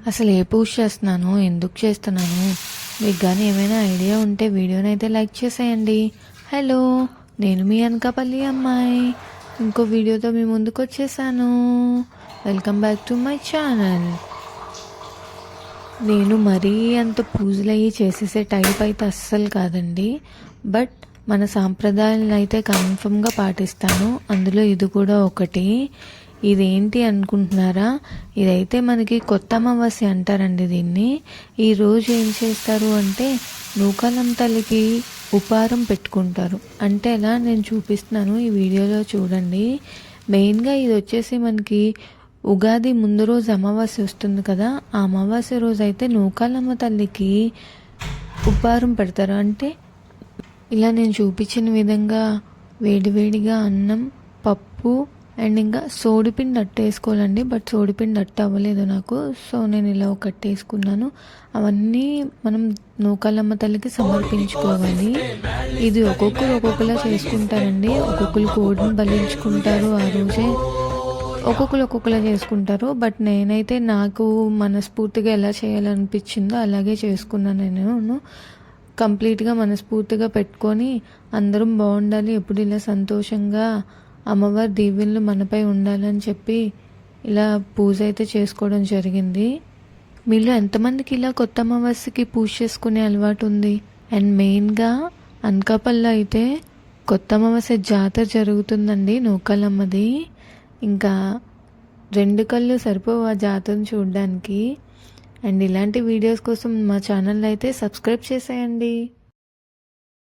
అసలు ఏ పూజ చేస్తున్నాను, ఎందుకు చేస్తున్నాను, మీకు కానీ ఏమైనా ఐడియా ఉంటే వీడియోని అయితే లైక్ చేసేయండి. హలో, నేను మీ అనకాపల్లి అమ్మాయి ఇంకో వీడియోతో మీ ముందుకు వచ్చేసాను. Welcome back to my channel. నేను మరీ అంత పూజలు అయ్యి చేసేసే టైప్ అయితే అస్సలు కాదండి. బట్ మన సాంప్రదాయాలను అయితే కన్ఫర్మ్గా పాటిస్తాను. అందులో ఇది కూడా ఒకటి. ఇదేంటి అనుకుంటున్నారా? ఇదైతే మనకి కొత్త అమావాస్య అంటారండి దీన్ని. ఈరోజు ఏం చేస్తారు అంటే నూకాలం తల్లికి ఉపారం పెట్టుకుంటారు. అంటే ఎలా నేను చూపిస్తున్నాను, ఈ వీడియోలో చూడండి. మెయిన్గా ఇది వచ్చేసి మనకి ఉగాది ముందు రోజు అమావాస్య వస్తుంది కదా, ఆ అమావాస్య రోజు అయితే నూకాలమ్మ తల్లికి ఉపారం పెడతారు. అంటే ఇలా నేను చూపించిన విధంగా వేడివేడిగా అన్నం, పప్పు అండ్ ఇంకా సోడిపిండి అట్టేసుకోవాలండి. బట్ సోడిపిండి అట్ట అవ్వలేదు నాకు, సో నేను ఇలా ఒకటి వేసుకున్నాను. అవన్నీ మనం నూకాలమ్మ తల్లికి సమర్పించుకోవాలి. ఇది ఒక్కొక్కరు ఒక్కొక్కలా చేసుకుంటారండి. ఒక్కొక్కరు కోడిని బలించుకుంటారు ఆ రోజే, ఒక్కొక్కరు ఒక్కొక్కలా చేసుకుంటారు. బట్ నేనైతే నాకు మనస్ఫూర్తిగా ఎలా చేయాలనిపించిందో అలాగే చేసుకున్నాను. నేను కంప్లీట్గా మనస్ఫూర్తిగా పెట్టుకొని అందరం బాగుండాలి, ఎప్పుడు ఇలా సంతోషంగా అమ్మవారి దీవెనలు మనపై ఉండాలని చెప్పి ఇలా పూజ అయితే చేసుకోవడం జరిగింది. మీలో ఎంతమందికి ఇలా కొత్త అమావాస్యకి పూజ చేసుకునే అలవాటు ఉంది? అండ్ మెయిన్గా అనకాపల్లిలో అయితే కొత్త అమావాస్య జాతర జరుగుతుందండి, నూకాలమ్మది. ఇంకా 2 కళ్ళు సరిపోవు ఆ జాతరను చూడడానికి. అండ్ ఇలాంటి వీడియోస్ కోసం మా ఛానల్ అయితే సబ్స్క్రైబ్ చేసేయండి.